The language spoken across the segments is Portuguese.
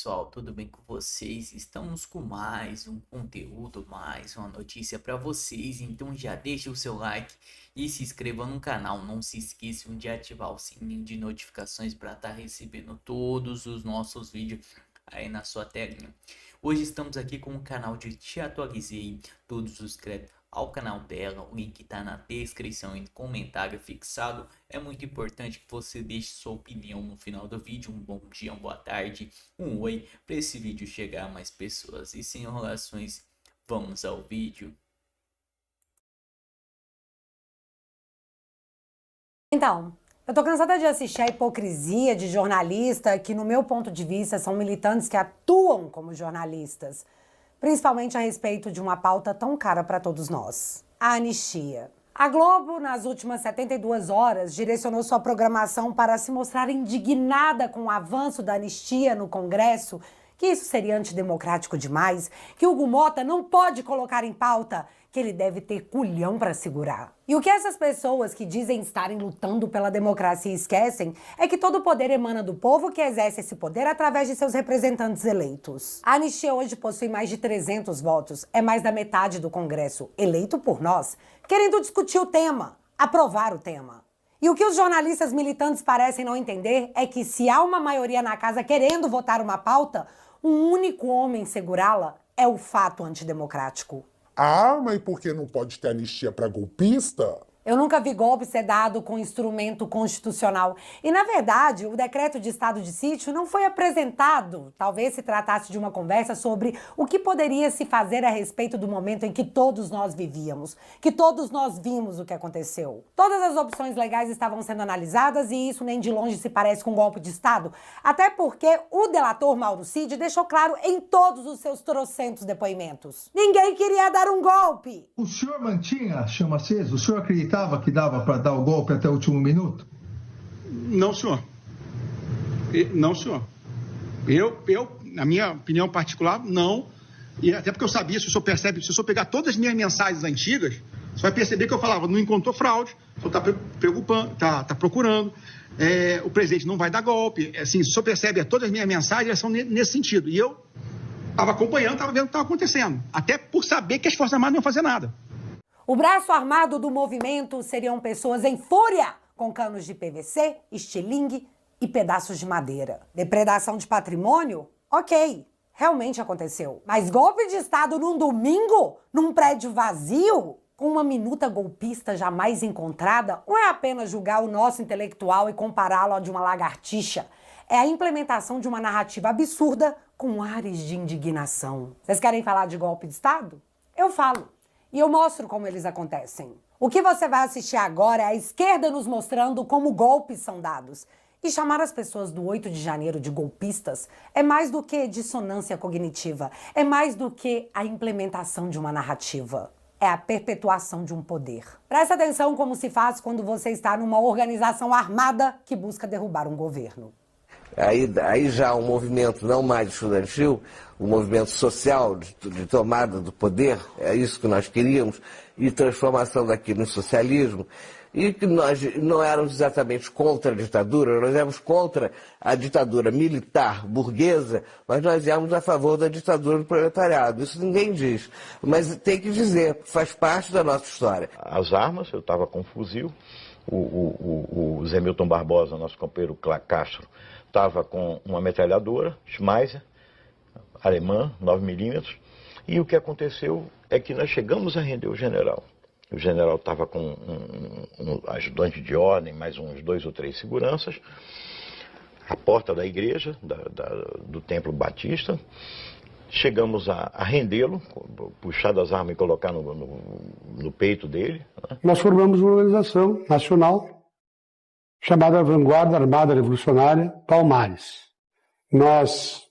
pessoal, tudo bem com vocês? Estamos com mais um conteúdo, mais uma notícia para vocês. Então já deixa o seu like e se inscreva no canal. Não se esqueçam de ativar o sininho de notificações para estar recebendo todos os nossos vídeos aí na sua telinha. Hoje estamos aqui com o canal de Te Atualizei, todos os créditos ao canal dela, o link está na descrição e no comentário fixado. É muito importante que você deixe sua opinião no final do vídeo, um bom dia, uma boa tarde, um oi, para esse vídeo chegar a mais pessoas. E sem enrolações, vamos ao vídeo. Então, eu tô cansada de assistir a hipocrisia de jornalista que, no meu ponto de vista, são militantes que atuam como jornalistas, principalmente a respeito de uma pauta tão cara para todos nós: a anistia. A Globo, nas últimas 72 horas, direcionou sua programação para se mostrar indignada com o avanço da anistia no Congresso, que isso seria antidemocrático demais, que Hugo Mota não pode colocar em pauta, que ele deve ter culhão para segurar. E o que essas pessoas que dizem estarem lutando pela democracia esquecem é que todo o poder emana do povo, que exerce esse poder através de seus representantes eleitos. A anistia hoje possui mais de 300 votos, é mais da metade do Congresso, eleito por nós, querendo discutir o tema, aprovar o tema. E o que os jornalistas militantes parecem não entender é que, se há uma maioria na casa querendo votar uma pauta, um único homem segurá-la é o fato antidemocrático. Ah, mas por que não pode ter anistia para golpista? Eu nunca vi golpe ser dado com instrumento constitucional. E, na verdade, o decreto de estado de sítio não foi apresentado. Talvez se tratasse de uma conversa sobre o que poderia se fazer a respeito do momento em que todos nós vivíamos, que todos nós vimos o que aconteceu. Todas as opções legais estavam sendo analisadas e isso nem de longe se parece com um golpe de estado, até porque o delator Mauro Cid deixou claro em todos os seus trocentos depoimentos: ninguém queria dar um golpe. O senhor mantinha a chama acesa? O senhor acreditava que dava para dar o golpe até o último minuto? Não, senhor. Não, senhor. Na minha opinião particular, não. E até porque eu sabia, se o senhor percebe, se o senhor pegar todas as minhas mensagens antigas, você vai perceber que eu falava: não encontrou fraude, o senhor está preocupando, está procurando, o presidente não vai dar golpe. Assim, se o senhor percebe, todas as minhas mensagens elas são nesse sentido. E eu estava acompanhando, estava vendo o que estava acontecendo. Até por saber que as Forças Armadas não iam fazer nada. O braço armado do movimento seriam pessoas em fúria com canos de PVC, estilingue e pedaços de madeira. Depredação de patrimônio? Ok, realmente aconteceu. Mas golpe de estado num domingo? Num prédio vazio? Com uma minuta golpista jamais encontrada? Não é apenas julgar o nosso intelectual e compará-lo a de uma lagartixa. É a implementação de uma narrativa absurda com ares de indignação. Vocês querem falar de golpe de estado? Eu falo. E eu mostro como eles acontecem. O que você vai assistir agora é a esquerda nos mostrando como golpes são dados. E chamar as pessoas do 8 de janeiro de golpistas é mais do que dissonância cognitiva. É mais do que a implementação de uma narrativa. É a perpetuação de um poder. Presta atenção como se faz quando você está numa organização armada que busca derrubar um governo. Aí já um movimento não mais estudantil, um movimento social de tomada do poder, é isso que nós queríamos, e transformação daquilo em socialismo, e que nós não éramos exatamente contra a ditadura, nós éramos contra a ditadura militar burguesa, mas nós éramos a favor da ditadura do proletariado. Isso ninguém diz, mas tem que dizer, faz parte da nossa história. As armas, eu estava com um fuzil, o Zé Milton Barbosa, nosso companheiro Castro, estava com uma metralhadora, Schmeiser, alemã, 9mm, e o que aconteceu é que nós chegamos a render o general. O general estava com um ajudante de ordem, mais uns 2 ou 3 seguranças, à porta da igreja, do Templo Batista. Chegamos a rendê-lo, puxar das armas e colocar no peito dele. Né? Nós formamos uma organização nacional chamada Vanguarda Armada Revolucionária Palmares. Nós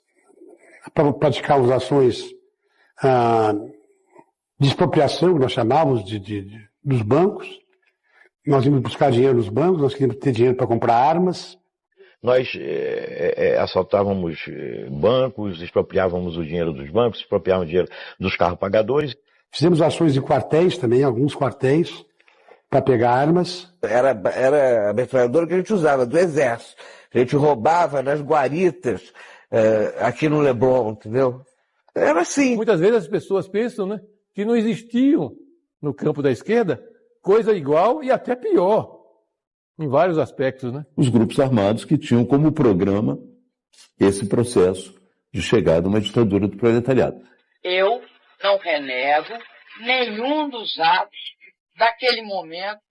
praticávamos ações de expropriação, que nós chamávamos dos bancos. Nós íamos buscar dinheiro nos bancos, nós queríamos ter dinheiro para comprar armas. Nós assaltávamos bancos, expropriávamos o dinheiro dos bancos, expropriávamos o dinheiro dos carros pagadores. Fizemos ações de quartéis também, alguns quartéis, para pegar armas. Era a metralhadora que a gente usava, do exército. A gente roubava nas guaritas aqui no Leblon, entendeu? Era assim. Muitas vezes as pessoas pensam, né, que não existiam no campo da esquerda coisa igual e até pior, em vários aspectos, né? Os grupos armados que tinham como programa esse processo de chegada a uma ditadura do proletariado. Eu não renego nenhum dos atos daquele momento.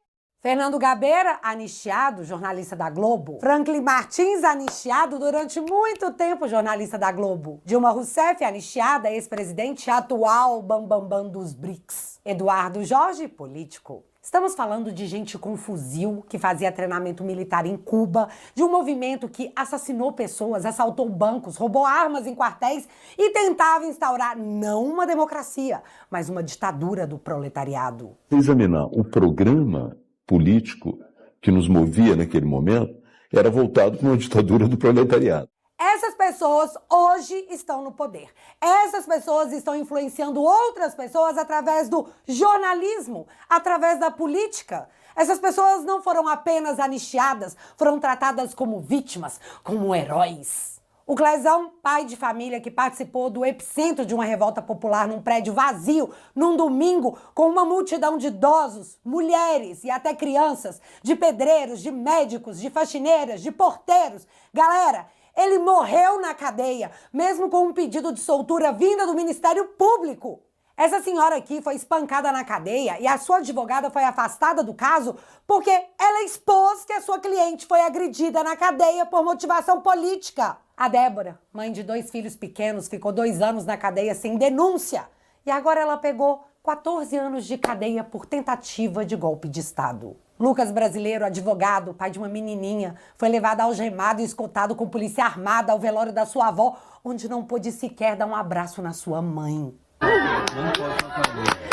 Fernando Gabeira, anistiado, jornalista da Globo. Franklin Martins, anistiado durante muito tempo, jornalista da Globo. Dilma Rousseff, anistiada, ex-presidente atual, bambambam dos BRICS. Eduardo Jorge, político. Estamos falando de gente com fuzil, que fazia treinamento militar em Cuba, de um movimento que assassinou pessoas, assaltou bancos, roubou armas em quartéis e tentava instaurar não uma democracia, mas uma ditadura do proletariado. Se examinar o programa político que nos movia naquele momento, era voltado para uma ditadura do proletariado. Essas pessoas hoje estão no poder. Essas pessoas estão influenciando outras pessoas através do jornalismo, através da política. Essas pessoas não foram apenas anistiadas, foram tratadas como vítimas, como heróis. O Clezão, pai de família que participou do epicentro de uma revolta popular num prédio vazio, num domingo, com uma multidão de idosos, mulheres e até crianças, de pedreiros, de médicos, de faxineiras, de porteiros. Galera, ele morreu na cadeia, mesmo com um pedido de soltura vinda do Ministério Público. Essa senhora aqui foi espancada na cadeia e a sua advogada foi afastada do caso porque ela expôs que a sua cliente foi agredida na cadeia por motivação política. A Débora, mãe de 2 filhos pequenos, ficou 2 anos na cadeia sem denúncia. E agora ela pegou 14 anos de cadeia por tentativa de golpe de Estado. Lucas Brasileiro, advogado, pai de uma menininha, foi levado algemado e escoltado com polícia armada ao velório da sua avó, onde não pôde sequer dar um abraço na sua mãe. Não pode fazer.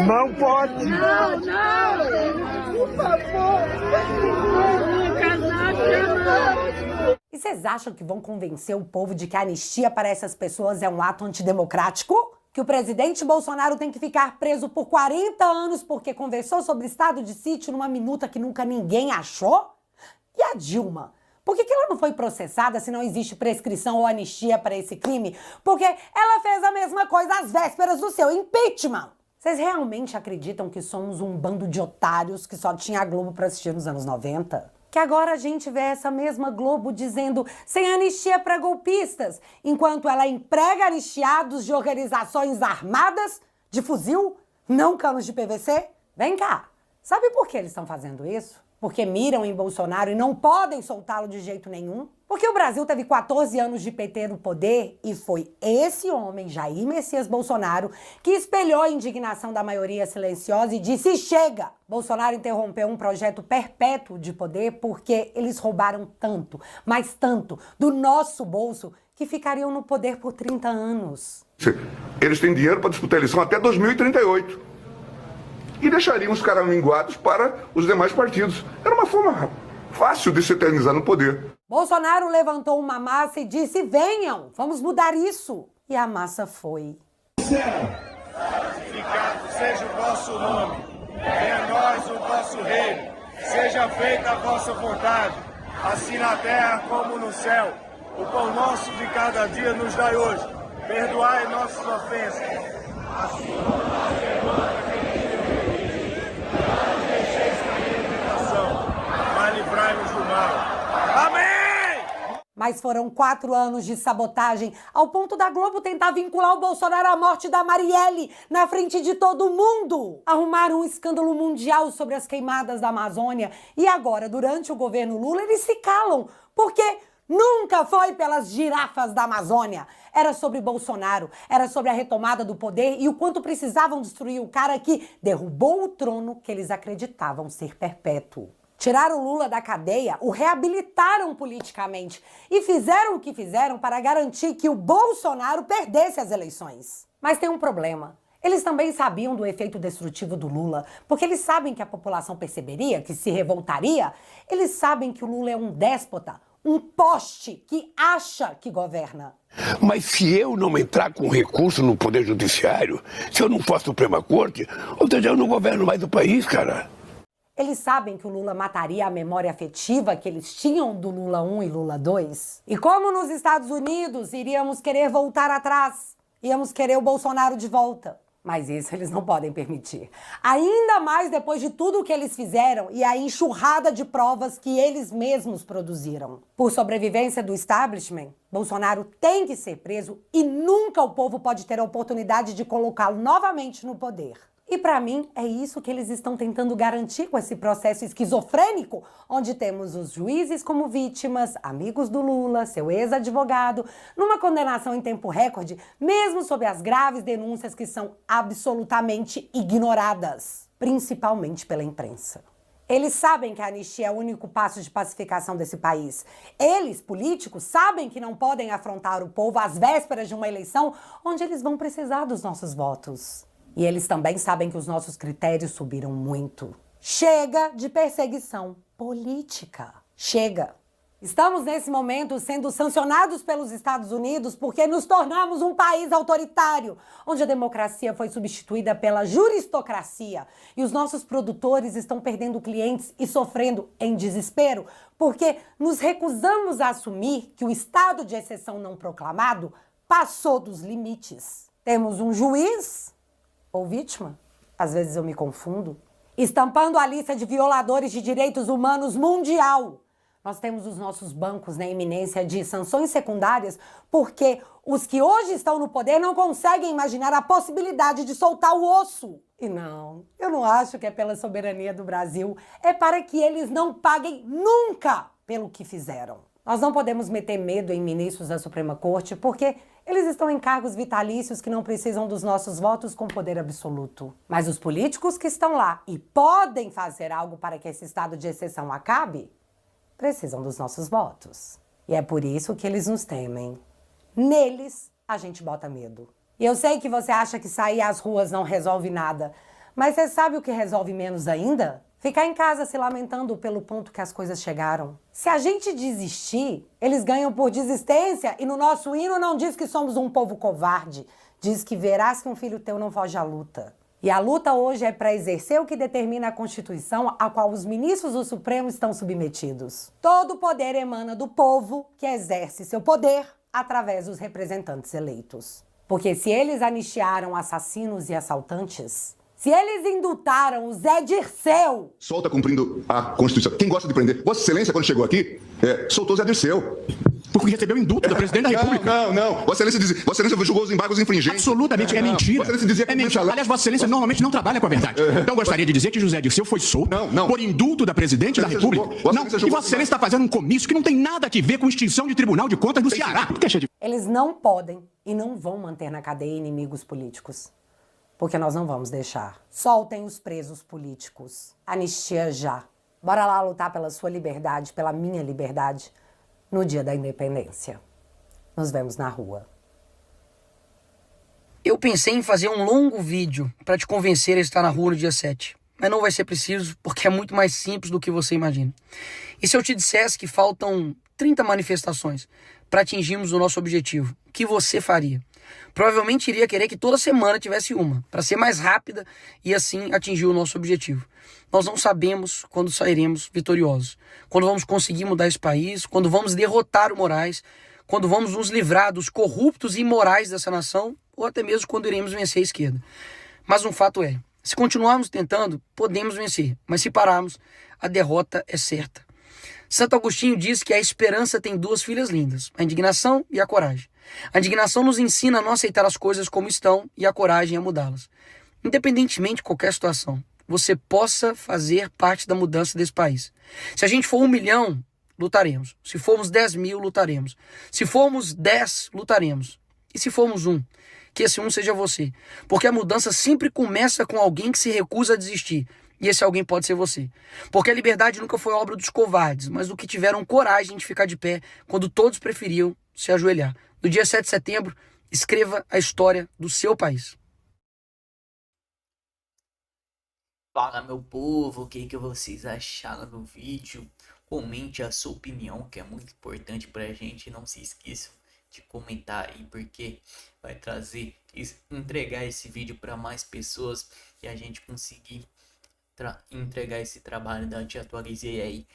Não pode! Não! Por favor! E vocês acham que vão convencer o povo de que a anistia para essas pessoas é um ato antidemocrático? Que o presidente Bolsonaro tem que ficar preso por 40 anos porque conversou sobre estado de sítio numa minuta que nunca ninguém achou? E a Dilma? Por que ela não foi processada se não existe prescrição ou anistia para esse crime? Porque ela fez a mesma coisa às vésperas do seu impeachment. Vocês realmente acreditam que somos um bando de otários que só tinha a Globo para assistir nos anos 90? Que agora a gente vê essa mesma Globo dizendo sem anistia para golpistas, enquanto ela emprega anistiados de organizações armadas, de fuzil, não canos de PVC? Vem cá, sabe por que eles estão fazendo isso? Porque miram em Bolsonaro e não podem soltá-lo de jeito nenhum? Porque o Brasil teve 14 anos de PT no poder e foi esse homem, Jair Messias Bolsonaro, que espelhou a indignação da maioria silenciosa e disse: chega! Bolsonaro interrompeu um projeto perpétuo de poder porque eles roubaram tanto, mas tanto, do nosso bolso, que ficariam no poder por 30 anos. Eles têm dinheiro para disputar a eleição até 2038. E deixariam os caraminguados para os demais partidos. Era uma forma fácil de se eternizar no poder. Bolsonaro levantou uma massa e disse: venham, vamos mudar isso. E a massa foi. Santificado seja o vosso nome, venha a nós o vosso reino, seja feita a vossa vontade, assim na terra como no céu. O pão nosso de cada dia nos dai hoje, perdoai nossas ofensas, assim como nós perdoamos. Mas livrai-nos do mal. Amém! Mas foram 4 anos de sabotagem, ao ponto da Globo tentar vincular o Bolsonaro à morte da Marielle na frente de todo mundo. Arrumaram um escândalo mundial sobre as queimadas da Amazônia e agora, durante o governo Lula, eles se calam, porque nunca foi pelas girafas da Amazônia. Era sobre Bolsonaro, era sobre a retomada do poder e o quanto precisavam destruir o cara que derrubou o trono que eles acreditavam ser perpétuo. Tiraram o Lula da cadeia, o reabilitaram politicamente e fizeram o que fizeram para garantir que o Bolsonaro perdesse as eleições. Mas tem um problema. Eles também sabiam do efeito destrutivo do Lula, porque eles sabem que a população perceberia, que se revoltaria. Eles sabem que o Lula é um déspota, um poste que acha que governa. Mas se eu não entrar com recurso no Poder Judiciário, se eu não for a Suprema Corte, ou seja, eu não governo mais o país, cara. Eles sabem que o Lula mataria a memória afetiva que eles tinham do Lula 1 e Lula 2. E como nos Estados Unidos iríamos querer voltar atrás, íamos querer o Bolsonaro de volta. Mas isso eles não podem permitir. Ainda mais depois de tudo o que eles fizeram e a enxurrada de provas que eles mesmos produziram. Por sobrevivência do establishment, Bolsonaro tem que ser preso e nunca o povo pode ter a oportunidade de colocá-lo novamente no poder. E para mim, é isso que eles estão tentando garantir com esse processo esquizofrênico, onde temos os juízes como vítimas, amigos do Lula, seu ex-advogado, numa condenação em tempo recorde, mesmo sob as graves denúncias que são absolutamente ignoradas, principalmente pela imprensa. Eles sabem que a anistia é o único passo de pacificação desse país. Eles, políticos, sabem que não podem afrontar o povo às vésperas de uma eleição onde eles vão precisar dos nossos votos. E eles também sabem que os nossos critérios subiram muito. Chega de perseguição política. Chega. Estamos, nesse momento, sendo sancionados pelos Estados Unidos porque nos tornamos um país autoritário, onde a democracia foi substituída pela juristocracia. E os nossos produtores estão perdendo clientes e sofrendo em desespero porque nos recusamos a assumir que o estado de exceção não proclamado passou dos limites. Temos um juiz ou vítima, às vezes eu me confundo, estampando a lista de violadores de direitos humanos mundial. Nós temos os nossos bancos na iminência de sanções secundárias porque os que hoje estão no poder não conseguem imaginar a possibilidade de soltar o osso. E não, eu não acho que é pela soberania do Brasil, é para que eles não paguem nunca pelo que fizeram. Nós não podemos meter medo em ministros da Suprema Corte porque eles estão em cargos vitalícios que não precisam dos nossos votos com poder absoluto. Mas os políticos que estão lá e podem fazer algo para que esse estado de exceção acabe, precisam dos nossos votos. E é por isso que eles nos temem. Neles, a gente bota medo. E eu sei que você acha que sair às ruas não resolve nada, mas você sabe o que resolve menos ainda? Ficar em casa se lamentando pelo ponto que as coisas chegaram. Se a gente desistir, eles ganham por desistência e no nosso hino não diz que somos um povo covarde. Diz que verás que um filho teu não foge à luta. E a luta hoje é para exercer o que determina a Constituição a qual os ministros do Supremo estão submetidos. Todo poder emana do povo que exerce seu poder através dos representantes eleitos. Porque se eles anistiaram assassinos e assaltantes, se eles indultaram o Zé Dirceu... Solta cumprindo a Constituição. Quem gosta de prender? Vossa Excelência, quando chegou aqui, soltou o Zé Dirceu. Porque recebeu o indulto da Presidente da República. Não. Vossa Excelência julgou os embargos infringentes. Absolutamente, é mentira. Vossa Excelência dizia que mentira. Aliás, Vossa Excelência normalmente não trabalha com a verdade. Então gostaria de dizer que José Dirceu foi solto por indulto da Presidente da República. E Vossa Excelência está fazendo um comício que não tem nada a ver com extinção de Tribunal de Contas do Ceará. Eles não podem e não vão manter na cadeia inimigos políticos. Porque nós não vamos deixar. Soltem os presos políticos. Anistia já. Bora lá lutar pela sua liberdade, pela minha liberdade, no dia da independência. Nos vemos na rua. Eu pensei em fazer um longo vídeo para te convencer a estar na rua no dia 7. Mas não vai ser preciso, porque é muito mais simples do que você imagina. E se eu te dissesse que faltam 30 manifestações para atingirmos o nosso objetivo, o que você faria? Provavelmente iria querer que toda semana tivesse uma, para ser mais rápida e assim atingir o nosso objetivo. Nós não sabemos quando sairemos vitoriosos, quando vamos conseguir mudar esse país, quando vamos derrotar o Moraes, quando vamos nos livrar dos corruptos e imorais dessa nação, ou até mesmo quando iremos vencer a esquerda. Mas um fato é, se continuarmos tentando, podemos vencer, mas se pararmos, a derrota é certa. Santo Agostinho diz que a esperança tem duas filhas lindas, a indignação e a coragem. A indignação nos ensina a não aceitar as coisas como estão e a coragem a mudá-las. Independentemente de qualquer situação, você possa fazer parte da mudança desse país. Se a gente for 1 milhão, lutaremos. Se formos 10 mil, lutaremos. Se formos 10, lutaremos. E se formos 1, que esse 1 seja você. Porque a mudança sempre começa com alguém que se recusa a desistir. E esse alguém pode ser você. Porque a liberdade nunca foi obra dos covardes, mas do que tiveram coragem de ficar de pé quando todos preferiam se ajoelhar. No dia 7 de setembro, escreva a história do seu país. Fala, meu povo, o que vocês acharam do vídeo? Comente a sua opinião, que é muito importante pra gente. Não se esqueçam de comentar aí, porque vai trazer, entregar esse vídeo para mais pessoas e a gente conseguir entregar esse trabalho da Te Atualizei aí,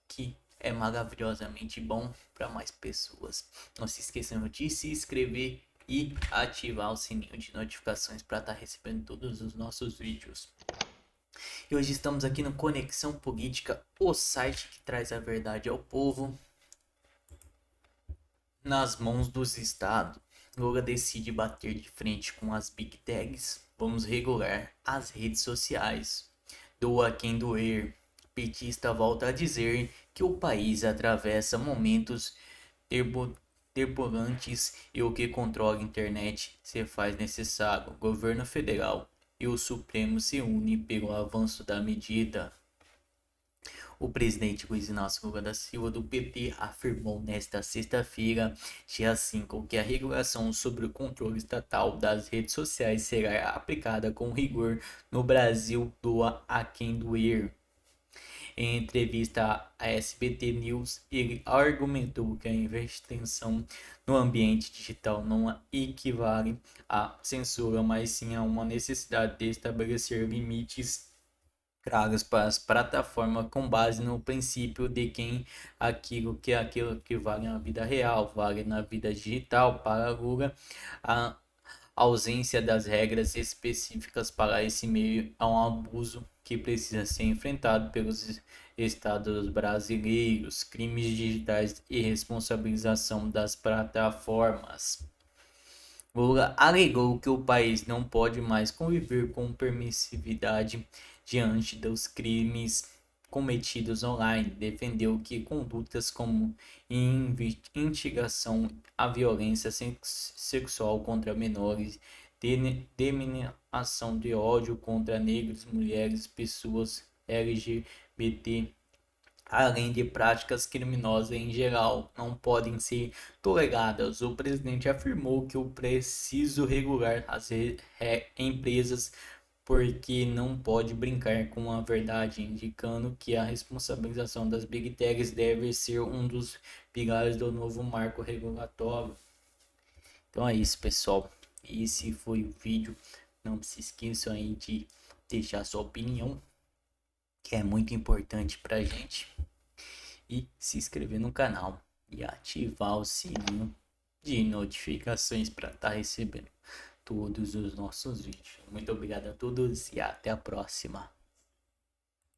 que é maravilhosamente bom para mais pessoas. Não se esqueçam de se inscrever e ativar o sininho de notificações para estar recebendo todos os nossos vídeos. E hoje estamos aqui no Conexão Política, o site que traz a verdade ao povo. Nas mãos dos estados, Lula decide bater de frente com as Big Techs. Vamos regular as redes sociais. Doa quem doer. Petista volta a dizer que o país atravessa momentos turbulentos e o que controla a internet se faz necessário. O governo federal e o Supremo se unem pelo avanço da medida. O presidente Luiz Inácio Lula da Silva, do PT, afirmou nesta sexta-feira, dia 5, que a regulação sobre o controle estatal das redes sociais será aplicada com rigor no Brasil. Doa a quem doer. Em entrevista à SBT News, ele argumentou que a investigação no ambiente digital não equivale à censura, mas sim a uma necessidade de estabelecer limites claros para as plataformas com base no princípio de que aquilo que vale na vida real vale na vida digital. Para Lula, a ausência das regras específicas para esse meio é um abuso que precisa ser enfrentado pelos estados brasileiros. Crimes digitais e responsabilização das plataformas. Lula alegou que o país não pode mais conviver com permissividade diante dos crimes cometidos online. Defendeu que condutas como instigação à violência sexual contra menores, disseminação de ódio contra negros, mulheres, pessoas LGBT, além de práticas criminosas em geral, não podem ser toleradas. O presidente afirmou que é preciso regular as empresas porque não pode brincar com a verdade, indicando que a responsabilização das Big Techs deve ser um dos pilares do novo marco regulatório. Então é isso, pessoal. Esse foi o vídeo. Não se esqueçam aí de deixar sua opinião, que é muito importante pra gente, e se inscrever no canal e ativar o sininho de notificações para estar recebendo todos os nossos vídeos. Muito obrigado a todos e até a próxima.